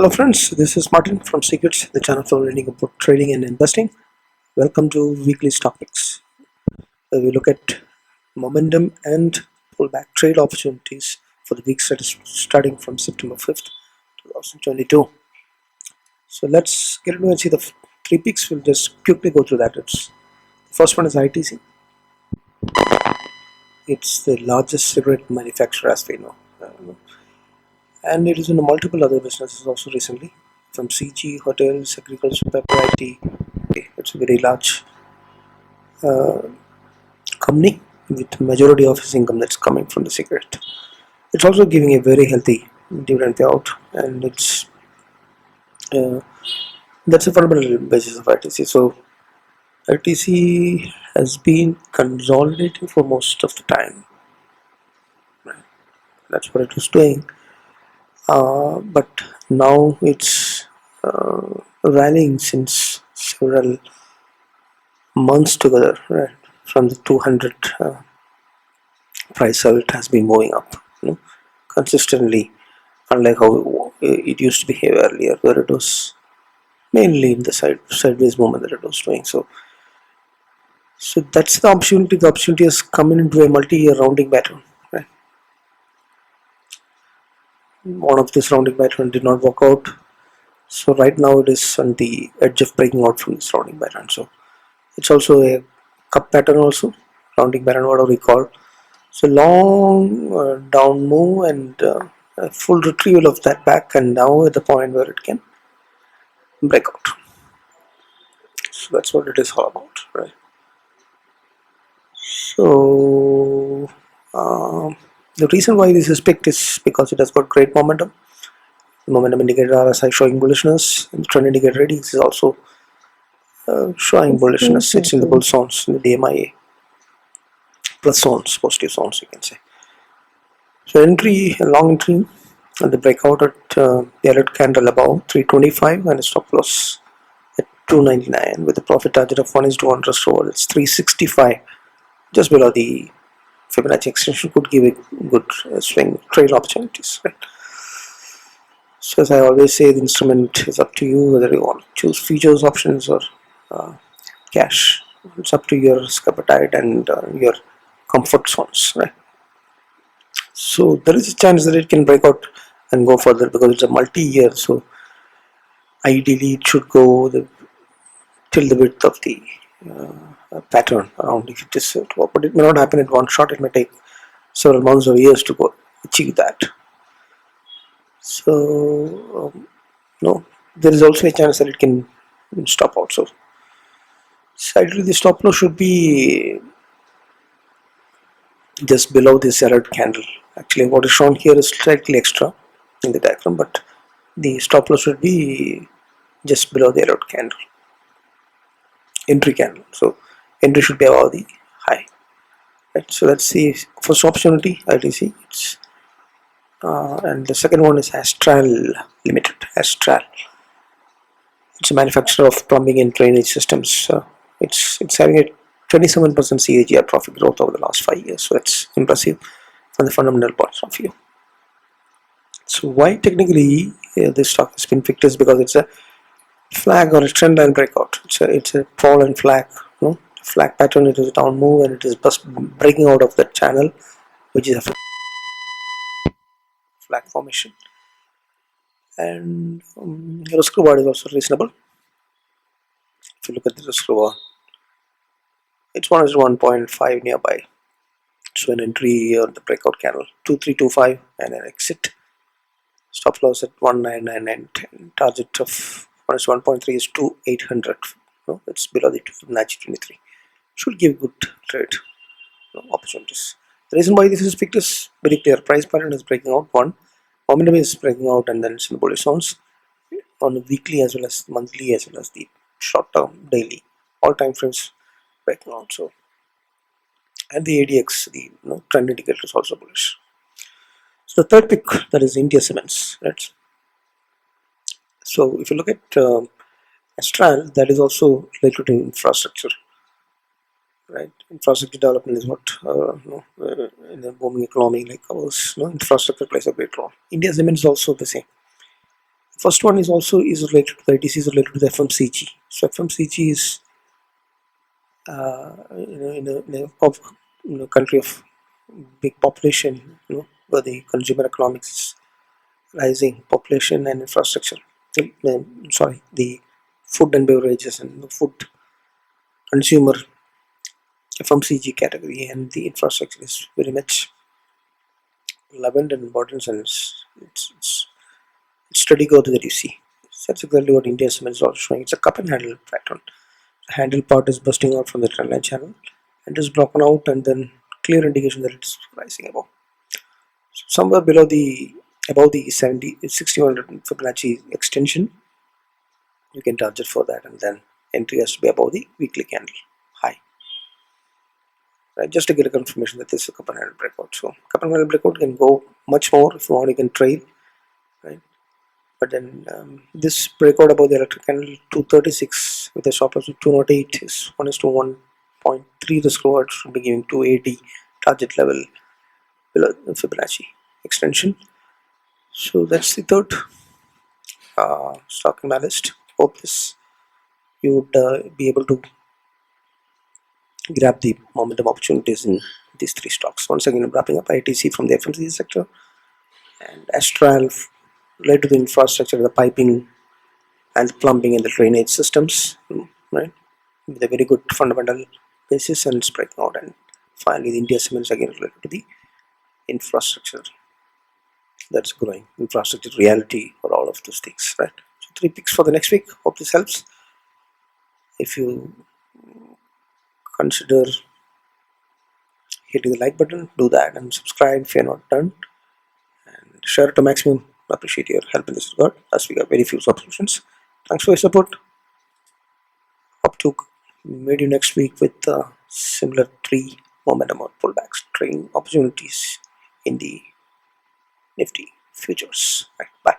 Hello friends, this is Martin from Secrets, the channel for learning about trading and investing. Welcome to Weekly Stock Picks, where we look at momentum and pullback trade opportunities for the week starting from September 5th, 2022. So let's get into and see the three picks. We'll just quickly go through that. The first one is ITC. It's the largest cigarette manufacturer as we know. And it is in multiple other businesses also recently, from CG, hotels, agriculture, pepper, IT. It's a very large company with majority of its income that's coming from the cigarette. It's also giving a very healthy dividend payout, and it's that's a fundamental basis of ITC. So ITC has been consolidating for most of the time. That's what it was doing. But now it's rallying since several months together, right? From the 200 price level, it has been moving up, consistently, unlike how it used to behave earlier, where it was mainly in the sideways movement that it was doing. So that's the opportunity. The opportunity has come into a multi-year rounding pattern, right? One of this rounding pattern did not work out, so right now it is on the edge of breaking out from this rounding pattern. So it's also a cup pattern, also rounding pattern, whatever we call. So long down move and a full retrieval of that back, and now at the point where it can break out. So that's what it is all about, right? So the reason why this is picked is because it has got great momentum. The momentum indicator RSI showing bullishness, and the trend indicator ratings is also showing bullishness. It's in the bull zones, in the DMIA plus zones, positive zones, you can say. So entry, a long entry, and the breakout at the alert candle above 325 and a stop loss at 299 with a profit target of 1:1 RiskReward. It's 365, just below the Fibonacci extension. Could give a good swing trade opportunities, right? So as I always say, the instrument is up to you whether you want to choose futures, options, or cash. It's up to your risk appetite and your comfort zones, right? So there is a chance that it can break out and go further because it's a multi-year. So ideally, it should go till the width of the pattern around if it is to work. But it may not happen in one shot. It may take several months or years to go achieve that. So no, there is also a chance that it can stop also. So ideally, the stop loss should be just below this alert candle. Actually, what is shown here is slightly extra in the diagram, but the stop loss should be just below the alert candle, entry candle. So entry should be above the high, right? So that's the first opportunity, ITC. And the second one is Astral Limited. Astral. It's a manufacturer of plumbing and drainage systems. It's having a 27% CAGR profit growth over the last 5 years. So that's impressive from the fundamental point of view. So why technically this stock has been picked is because it's a flag or a trend line breakout. It's a fallen flag, flag pattern. It is a down move and it is just breaking out of that channel, which is a flag formation. And risk reward is also reasonable. If you look at the risk reward, it's 1:1.5 nearby. So an entry on the breakout candle 2325 and an exit. Stop loss at 199.10. Target of 1:1.3 is 2800. It's below the Fibonacci 23. Should give good trade opportunities. The reason why this is picked is very clear. Price pattern is breaking out. One, momentum is breaking out, and then it's in bullish zones on the weekly as well as monthly as well as the short term, daily, all time frames breaking out. So, and the ADX, the trend indicator is also bullish. So the third pick, that is India Cements, right? So if you look at Astral, that is also related to infrastructure, right? Infrastructure development is what in a booming economy like ours, infrastructure plays a great role. India Cements is also the same. First one is also is related to the ITC, is related to the FMCG. So FMCG is in a country of big population, where the consumer economics is rising, population and infrastructure. Sorry, the food and beverages and food consumer FMCG category and the infrastructure is very much relevant and important, and it's steady growth that you see. That's exactly what India Cement is also showing. It's a cup and handle pattern. The handle part is busting out from the trend line channel and is broken out, and then clear indication that it's rising above. So somewhere below the above the 6100 Fibonacci extension, you can target for that, and then entry has to be above the weekly candle high. Right, just to get a confirmation that this is a cup and handle breakout. So cup and handle breakout can go much more if you want. You can trail, right? But then this breakout above the electric candle 236 with a stop loss of 208 is 1:1.3. Risk reward should be giving 280 target level below the Fibonacci extension. So that's the third stock in my list. Hope this you would be able to grab the momentum opportunities in these three stocks. Once again, I'm wrapping up ITC from the FMCG sector, and Astral related to the infrastructure, the piping and the plumbing and the drainage systems, right, with a very good fundamental basis, and it's breaking out. And finally, the India Cements again related to the infrastructure that's growing, infrastructure reality for all of those things, right? So 3 picks for the next week. Hope this helps. If you consider hitting the like button, do that, and subscribe if you're not done, and share it to maximum. Appreciate your help in this regard, as we have very few subscriptions. Thanks for your support. Hope to meet you next week with similar 3 momentum or pullbacks, trading opportunities in the Nifty futures. Right, bye.